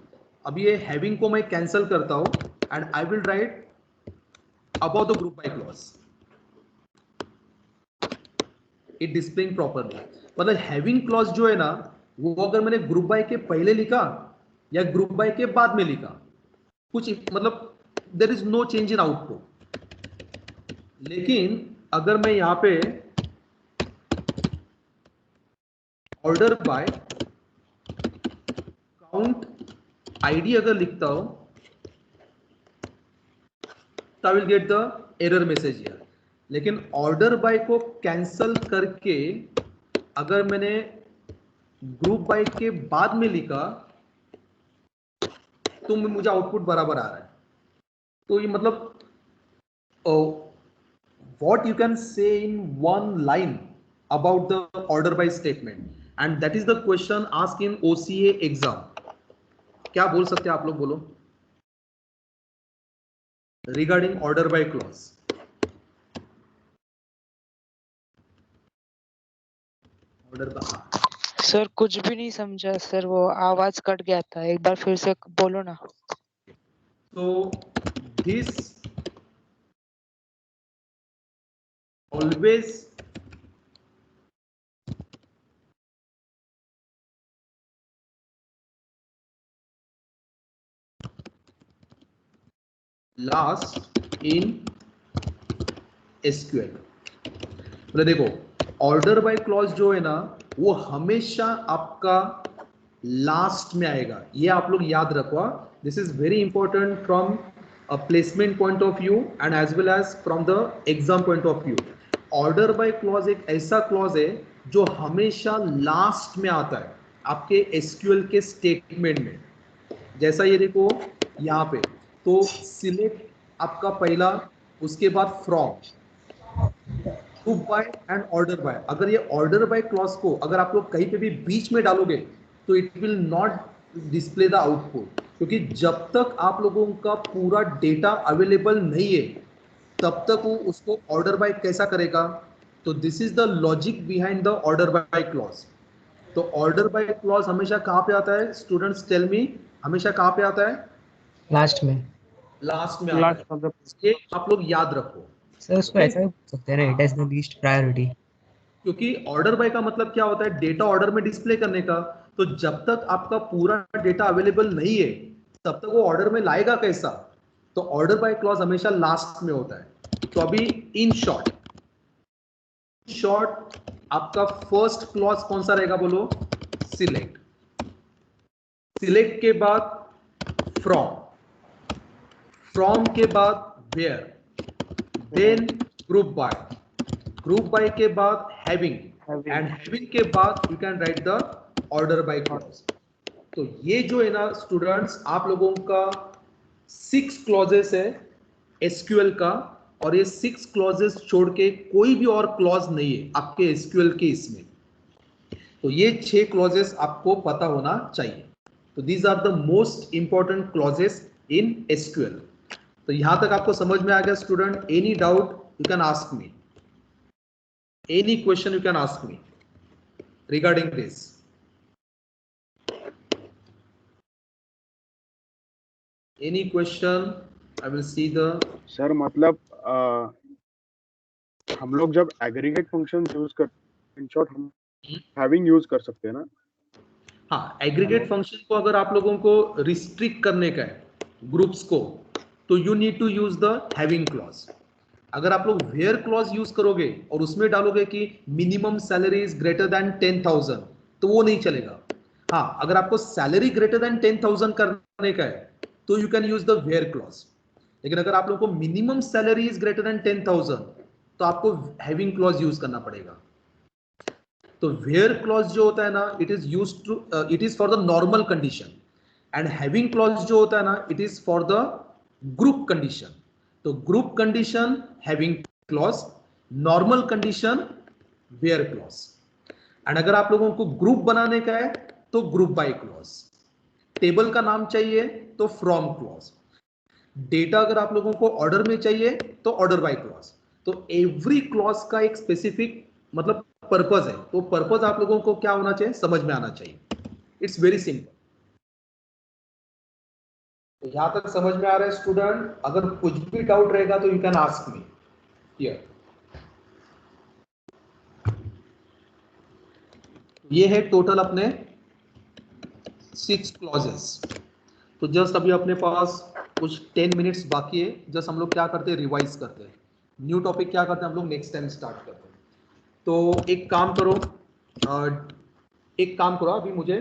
अभी ये हैविंग को मैं कैंसल करता हूं and I will right about the group by clause, it displaying properly. मतलब हैविंग क्लॉज जो है ना वो अगर मैंने ग्रुप बाय के पहले लिखा या ग्रुप बाय के बाद में लिखा, कुछ मतलब there is no change in output. लेकिन अगर मैं यहां पे ऑर्डर बाय काउंट आईडी अगर लिखता हूं तो आई will get the error message here. लेकिन ऑर्डर बाय को कैंसल करके अगर मैंने ग्रुप बाय के बाद में लिखा तो मुझे आउटपुट बराबर आ रहा है। तो ये मतलब what you can say in one line about the order by statement, and that is the question asked in OCA exam. क्या बोल सकते हैं आप लोग, बोलो regarding order by clause. Order का सर कुछ भी नहीं समझा सर, वो आवाज कट गया था, एक बार फिर से बोलो ना। so this always last in SQL। मतलब देखो ऑर्डर बाय क्लॉज जो है ना वो हमेशा आपका लास्ट में आएगा, ये आप लोग याद रखो। This is very important from a placement point of view and as well as from the exam point of view. Order by clause एक ऐसा क्लॉज है जो हमेशा लास्ट में आता है आपके SQL के स्टेटमेंट में। जैसा ये देखो यहाँ पे, तो सिलेक्ट आपका पहला, उसके बाद from, group by and order by. अगर ये ऑर्डर बाय क्लॉज को अगर आप लोग कहीं पे भी बीच में डालोगे तो it will not display the output, क्योंकि जब तक आप लोगों का पूरा डेटा अवेलेबल नहीं है तब तक वो उसको ऑर्डर बाय कैसा करेगा। तो this is the logic behind the order by clause. तो ऑर्डर बाय क्लॉज हमेशा कहाँ पे आता है, स्टूडेंट्स टेल मी, हमेशा कहाँ पे आता है, लास्ट में। लास्ट में आता है। ये आप लोग याद रखो सर उसको ऐसा भी बोल सकते हैं ना, it has the least priority. क्योंकि ऑर्डर बाय का मतलब क्या होता है, डेटा ऑर्डर में डिस्प्ले करने का। तो जब तक आपका पूरा डेटा अवेलेबल नहीं है तब तक वो ऑर्डर में लाएगा कैसा। तो ऑर्डर बाय क्लॉज हमेशा लास्ट में होता है। तो अभी इन शॉर्ट आपका फर्स्ट क्लॉज कौन सा रहेगा, बोलो सिलेक्ट। सिलेक्ट के बाद फ्रॉम के बाद वेयर, देन ग्रुप बाय के बाद हैविंग, एंड हैविंग के बाद you can write the order by clause. तो ये जो है ना स्टूडेंट्स आप लोगों का 6 क्लॉजेस है SQL का, और ये 6 क्लॉजेस छोड़ के कोई भी और क्लॉज नहीं है आपके SQL के इसमें। तो ये 6 क्लॉजेस आपको पता होना चाहिए। तो these are the most important clauses in SQL। तो यहां तक आपको समझ में आ गया student? Any doubt you can ask me. Any question you can ask me regarding this. Any question? I will see the. Sir मतलब हम लोग जब एग्रीगेट फंक्शन यूज कर, इन शॉर्ट हम हैविंग यूज कर सकते हैं ना? हाँ, एग्रीगेट फंक्शन को अगर आप लोगों को रिस्ट्रिक्ट करने का है ग्रुप्स को, तो you need to use the having clause. अगर आप लोग वेयर क्लॉज यूज करोगे और उसमें डालोगे कि minimum salary is greater than 10,000, तो वो नहीं चलेगा. हाँ, अगर आपको सैलरी ग्रेटर देन 10,000 करने का है तो you can use the where clause. लेकिन अगर आप लोगों को minimum salary is greater than 10,000 तो आपको हैविंग क्लॉज यूज करना पड़ेगा. तो वेयर क्लॉज जो होता है ना, it is for the normal condition, and having clause जो होता है ना, it is for the group condition. तो group condition having clause, normal condition where clause. And अगर आप लोगों को ग्रुप बनाने का है तो ग्रुप बाय क्लॉज. टेबल का नाम चाहिए तो फ्रॉम क्लॉज. डेटा अगर आप लोगों को ऑर्डर में चाहिए तो ऑर्डर बाय क्लॉज. तो एवरी क्लॉज का एक स्पेसिफिक मतलब पर्पज है. तो पर्पज आप लोगों को क्या होना चाहिए, समझ में आना चाहिए. It's very simple. तो यहां तक समझ में आ रहा है स्टूडेंट? अगर कुछ भी डाउट रहेगा तो you can ask me here. ये है टोटल अपने 6 क्लॉजेस. तो जस्ट अभी अपने पास कुछ 10 मिनट्स बाकी है. जस्ट हम लोग क्या करते हैं, रिवाइज करते हैं. न्यू टॉपिक क्या करते हैं हम लोग, नेक्स्ट टाइम स्टार्ट करते हैं. तो एक काम करो, अभी मुझे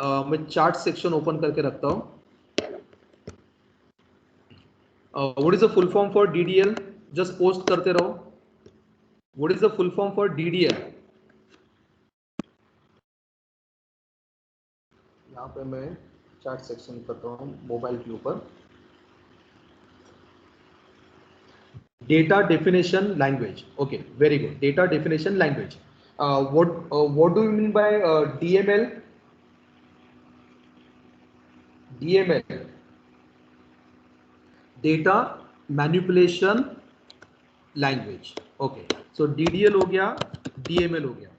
मैं चार्ट सेक्शन ओपन करके रखता हूं. What is the full form for DDL? Just post करते रहो. What is the full form for DDL? यहाँ पे मैं चार्ट सेक्शन करता हूँ मोबाइल के ऊपर. Data definition language. Okay, very good. Data definition language. what do you mean by DML? DML, data manipulation language. Okay, so DDL हो गया, DML हो गया.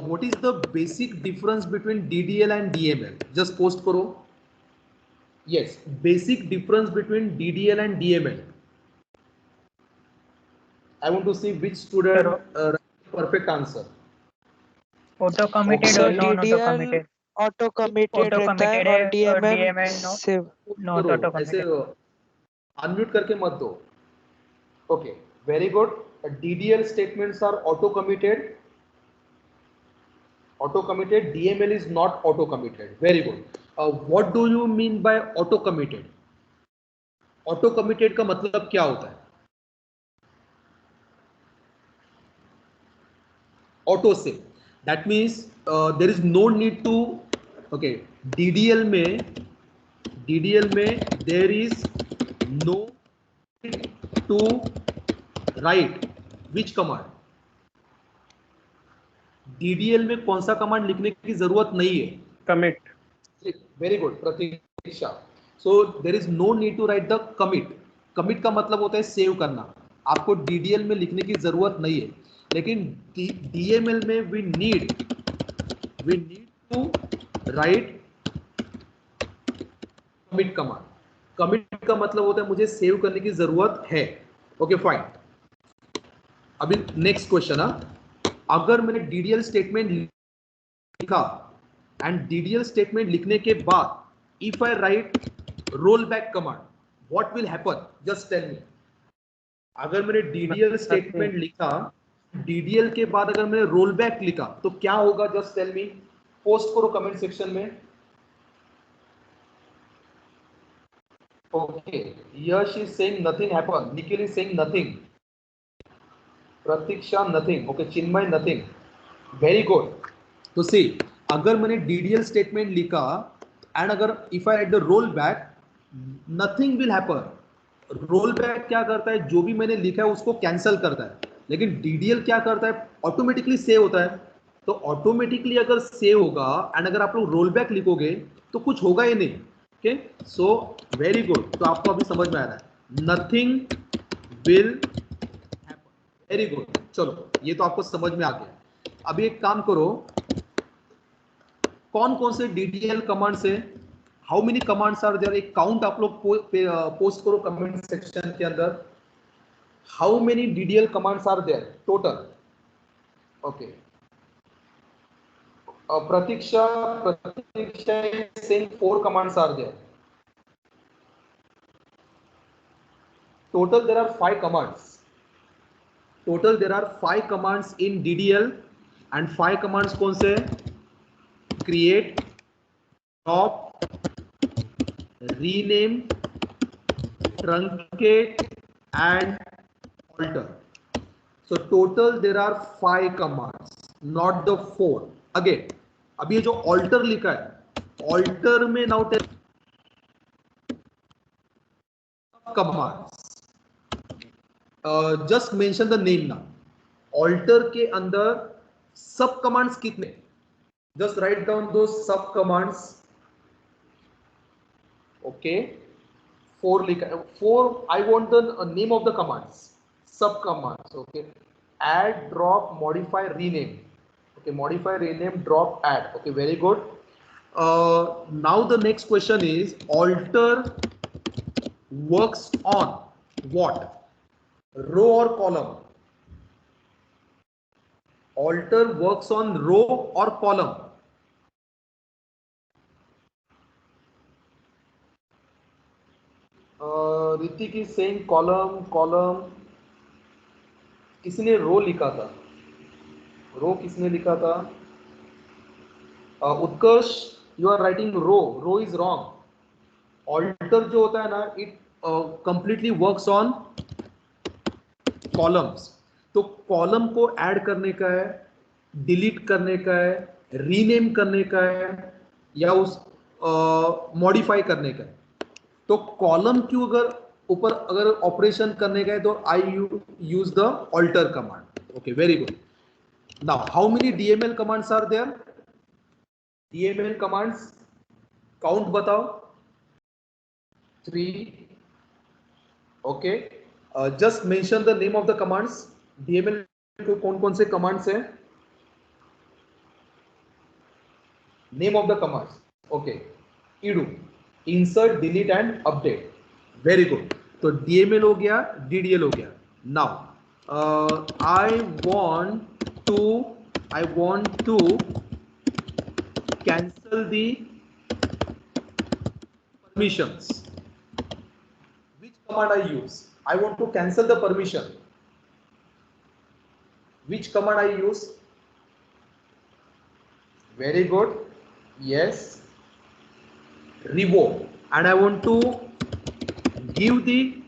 What is the basic difference between DDL and DML? Just post करो. Yes, basic difference between DDL and DML. I want to see which student perfect answer. Auto committed और non auto committed. Auto committed रहता है और DML save not auto ऐसे committed. Unmute करके मत दो. Okay, very good. DDL statements are auto committed. Auto committed. DML is not auto committed. Very good. What do you mean by auto committed? Auto committed का मतलब क्या होता है? Auto save. That means there is no need to. Okay, DDL में there is no need to write which command? DDL में कौन सा command लिखने की जरूरत नहीं है? Commit. Very good Pratiksha. So there is no need to write the commit. Commit का मतलब होता है सेव करना. आपको DDL में लिखने की जरूरत नहीं है, लेकिन DML में we need to write commit command. Commit का मतलब होता है मुझे सेव करने की जरूरत है. Okay fine. अभी नेक्स्ट क्वेश्चन. अगर मैंने DDL स्टेटमेंट लिखा एंड DDL स्टेटमेंट लिखने के बाद if I write roll back command, what will happen? Just tell me. अगर मैंने DDL स्टेटमेंट लिखा, DDL के बाद अगर मैंने रोल बैक लिखा तो क्या होगा? Just tell me. पोस्ट करो कमेंट सेक्शन में. Okay, Yash is saying nothing happen. Nikhil is saying nothing. Pratiksha nothing. Okay, Chinmay nothing. Very good. तो सी, अगर मैंने DDL स्टेटमेंट लिखा एंड अगर if I write the roll back, nothing will happen. Roll back क्या करता है? जो भी मैंने लिखा है उसको कैंसिल करता है. लेकिन DDL क्या करता है? ऑटोमेटिकली सेव होता है. तो ऑटोमेटिकली अगर सेव होगा एंड अगर आप लोग रोल बैक लिखोगे तो कुछ होगा ही नहीं. Okay, so very good. तो आपको अभी समझ में आ रहा है, nothing will happen. Very good, चलो ये तो आपको समझ में आ गया। अभी एक काम करो, कौन कौन से DDL कमांड्स है, how many commands are there, एक काउंट आप लोग पोस्ट करो कमेंट सेक्शन के अंदर। How many DDL commands are there total? Okay, Pratiksha is saying 4 commands are there. Total there are 5 commands. Total there are 5 commands in DDL, and 5 commands कौन से? Create, drop, rename, truncate and alter. So total there are 5 commands, not the 4. Again, अब ये जो alter लिखा है, alter में now tell commands. Just mention the name now. Alter के अंदर सब commands कितने? Just write down those sub commands. Okay, 4 लिखा, 4. I want the name of the commands. Sub commands. Okay, add, drop, modify, rename. Okay, modify, rename, drop, add. Okay, very good. Now the next question is, alter works on what? Row or column? Alter works on row or column? Ritik is saying column. किसने रो लिखा था? रो किसने लिखा था? उत्कर्ष, you are writing row is wrong. Alter जो होता है ना, it completely works on columns. तो कॉलम को ऐड करने का है, डिलीट करने का है, रीनेम करने का है, या उस मॉडिफाई करने का है। तो कॉलम के ऊपर अगर ऑपरेशन करने का है तो I use the alter command. Okay, very good. Now how many DML commands are there? DML commands count बताओ। 3। Okay, just mention the name of the commands. DML को कौन कौन से कमांड्स है? Name of the commands. Okay, edu, insert, delete and update. Very good. तो DML हो गया, DDL हो गया। Now I want to cancel the permissions. Which command I use? I want to cancel the permission. Which command I use? Very good. Yes. Revoke. And I want to give the,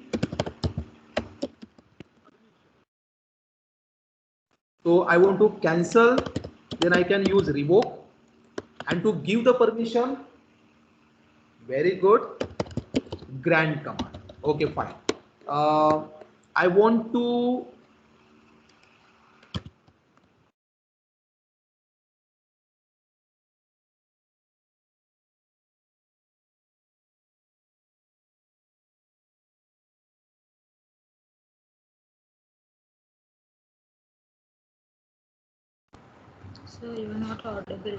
so I want to cancel, then I can use revoke, and to give the permission, very good, grant command. Okay, fine. I want to Sir, you are not audible.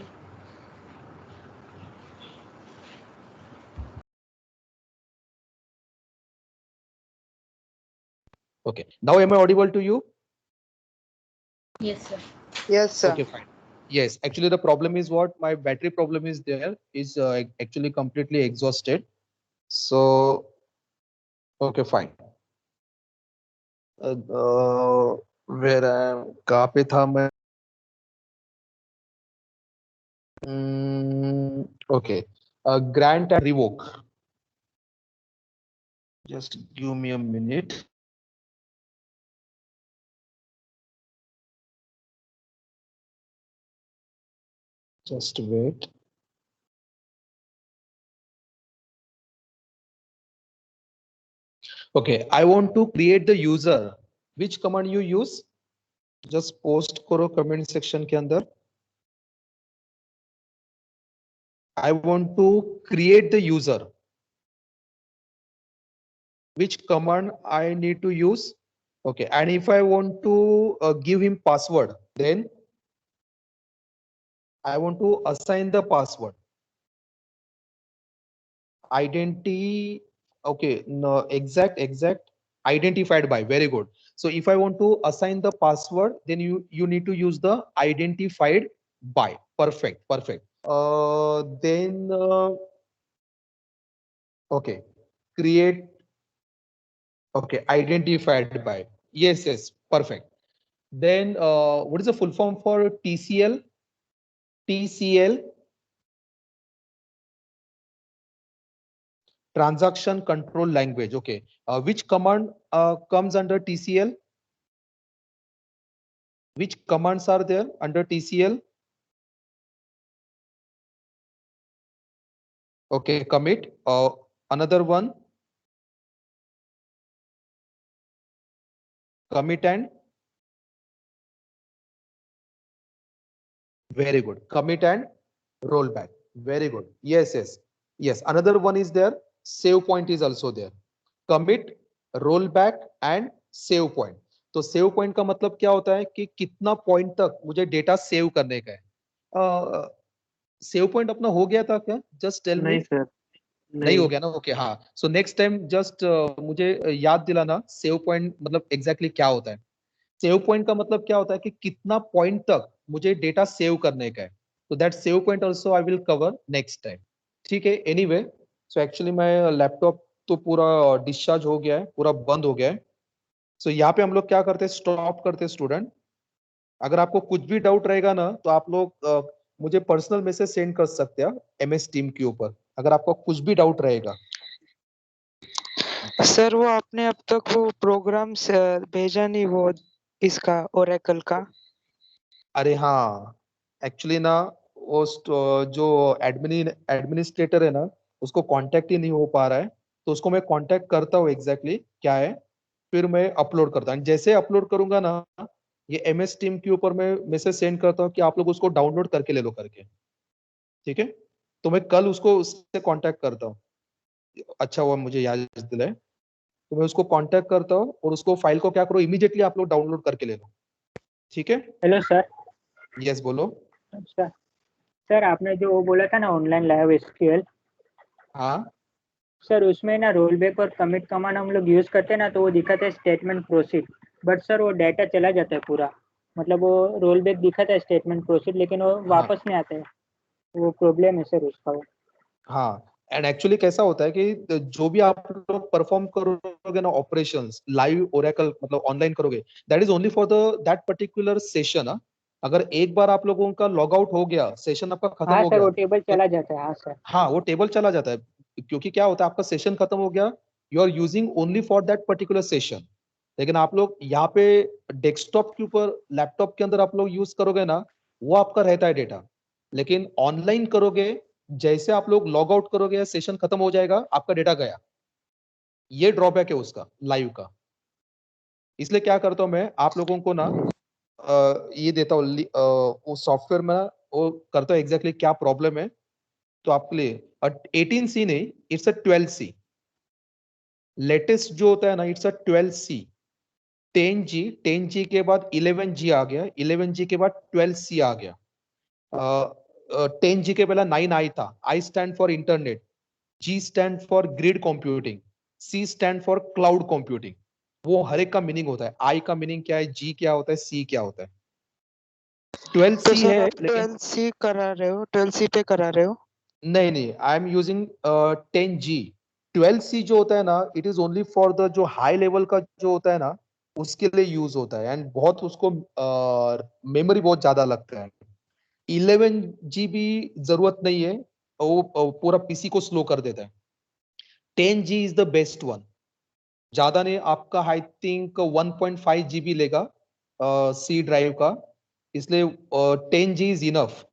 okay, now am I audible to you? Yes, sir. Yes, sir. Okay, fine. Yes, actually the problem is what, my battery problem is there, is actually completely exhausted. So okay, fine. Where कहाँ पे था मैं? Okay, grant and revoke. Just give me a minute. Just wait. Okay, I want to create the user. Which command you use? Just post करो comment section के अंदर. I want to create the user. Which command I need to use? Okay, and if I want to give him password, then I want to assign the password. Identity, okay, no, exact, identified by, very good. So if I want to assign the password, then you need to use the identified by. Perfect. Then okay, create, okay, identified by, yes, perfect. Then what is the full form for TCL? Transaction control language. Okay, which command comes under TCL? Which commands are there under TCL? Okay, commit. Another one, commit and, very good. Commit and rollback. Very good. Yes. Another one is there. Save point is also there. Commit, rollback and save point. तो save point का मतलब क्या होता है कि कितना point तक मुझे डेटा सेव करने का है. सेव पॉइंट अपना हो गया था क्या? Just tell me. नहीं सर, नहीं हो गया ना? ओके, हाँ. सो नेक्स्ट टाइम जस्ट मुझे याद दिलाना सेव पॉइंट मतलब एग्जैक्टली क्या होता है. सेव पॉइंट का मतलब क्या होता है कि कितना पॉइंट तक मुझे डेटा सेव करने का है. तो that save point also I will cover next time. ठीक है. एनीवे, सो एक्चुअली मैं लैपटॉप तो पूरा डिस्चार्ज हो गया है, पूरा बंद हो गया है. सो यहाँ पे हम लोग क्या करते हैं, स्टॉप करते हैं स्टूडेंट. अगर आपको कुछ भी डाउट रहेगा ना तो आप लोग मुझे पर्सनल मैसेज सेंड कर सकते हैं MS टीम के ऊपर, अगर आपको कुछ भी डाउट रहेगा. सर वो आपने अब तक वो प्रोग्राम भेजा नहीं, वो इसका ओरेकल का. अरे हाँ, एक्चुअली ना वो जो एडमिनिस्ट्रेटर है ना, उसको कांटेक्ट ही नहीं हो पा रहा है. तो उसको मैं कांटेक्ट करता हूँ एग्जैक्टली क्या है, फिर मैं अपलोड करता हूँ. जैसे अपलोड करूंगा ना, ये MS टीम के ऊपर मैं मैसेज सेंड करता हूँ कि आप लोग उसको डाउनलोड करके ले लो करके. ठीक है. तो मैं कल उसको उससे कांटेक्ट करता हूँ. अच्छा हुआ मुझे याद दिलाए. तो मैं उसको कांटेक्ट करता हूँ और उसको फाइल को क्या करो, इमीडिएटली आप लोग डाउनलोड करके ले लो. ठीक है. Hello sir. यस, बोलो. अच्छा सर, आपने जो वो बोला था ना ऑनलाइन लाइव SQL, हाँ सर उसमें ना रोल बैक और कमिट कमांड हम लोग यूज करते हैं ना, तो वो दिखाता है स्टेटमेंट प्रोसीड, बट सर वो डाटा चला जाता है पूरा. मतलब वो रोल बैक दिखाता है स्टेटमेंट प्रोसीड, लेकिन वो वापस नहीं आता है. वो प्रॉब्लम है सर उसका. वो हाँ. एंड एक्चुअली कैसा होता है कि जो भी आप लोग परफॉर्म करोगे ना ऑपरेशंस लाइव ओरेकल मतलब ऑनलाइन करोगे, that is only for the that particular session. अगर एक बार आप लोगों का लॉग आउट हो गया, सेशन आपका खत्म हाँ हो सर, गया, वो टेबल तो चला जाता है. हाँ सर. हाँ वो टेबल चला जाता है. क्योंकि क्या होता है, आपका सेशन खत्म हो गया, you are using only for that particular session. लेकिन आप लोग यहाँ पे डेस्कटॉप के ऊपर, लैपटॉप के अंदर आप लोग यूज करोगे ना, वो आपका रहता है डेटा. लेकिन ऑनलाइन करोगे, जैसे आप लोग लॉग आउट करोगे, सेशन खत्म हो जाएगा, आपका डेटा गया. ये ड्रॉबैक है उसका लाइव का. इसलिए क्या करता हूं मैं आप लोगों को ना ये देता हूँ वो सॉफ्टवेयर में वो करता हूँ एग्जैक्टली क्या प्रॉब्लम है. तो आपके लिए 18C नहीं, इट्स अ 12C. लेटेस्ट जो होता है ना, इट्स अ 12C. 10G के बाद 11G आ गया, 11G के बाद 12C आ गया. 10G के पहला 9 आई था. I stand for internet, G stand for grid computing, C stand for cloud computing. वो हर एक का मीनिंग होता है. I का मीनिंग क्या है, G क्या होता है, C क्या होता है. तो 12C सर है आप लेकिन 12C करा रहे हो, 12C पे करा रहे हो. नहीं, I am using 10G. 12C जो होता है ना, it is only for the जो हाई लेवल का जो होता है ना, उसके लिए यूज होता है. एंड बहुत उसको मेमोरी बहुत ज्यादा लगता है. 11GB जरूरत नहीं है, वो पूरा पीसी को स्लो कर देता है. 10G is the best one. ज्यादा नहीं, आपका आई थिंक 1.5GB लेगा C ड्राइव का. इसलिए 10G इज इनफ.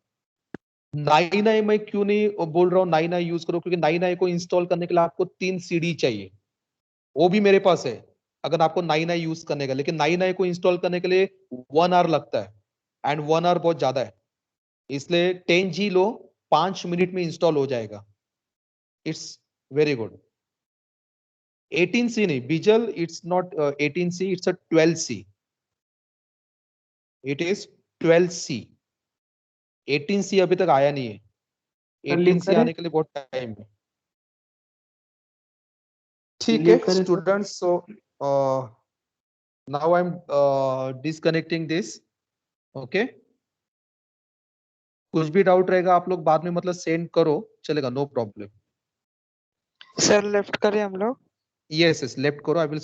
9i मैं क्यों नहीं बोल रहा हूँ 9i यूज करो, क्योंकि 9i को इंस्टॉल करने के लिए आपको 3 CD चाहिए. वो भी मेरे पास है अगर आपको 9i यूज करने का. लेकिन 9i को इंस्टॉल करने के लिए 1 आवर लगता है, एंड 1 आवर बहुत ज्यादा है. इसलिए 10G लो, 5 मिनट में इंस्टॉल हो जाएगा. It's very good. 18C नहीं, Bijal, it's not 18C, it's a 12C. It is 12C. 18C अभी तक आया नहीं है. सर लीव 18C करें? आने के लिए बहुत टाइम है. ठीक है लीव करें sir? Students, so now I'm disconnecting this. Okay. कुछ भी डाउट रहेगा आप लोग बाद में मतलब सेंड करो, चलेगा, नो प्रॉब्लम. सर लेफ्ट करें हम लोग? Yes, लेफ्ट करो. I will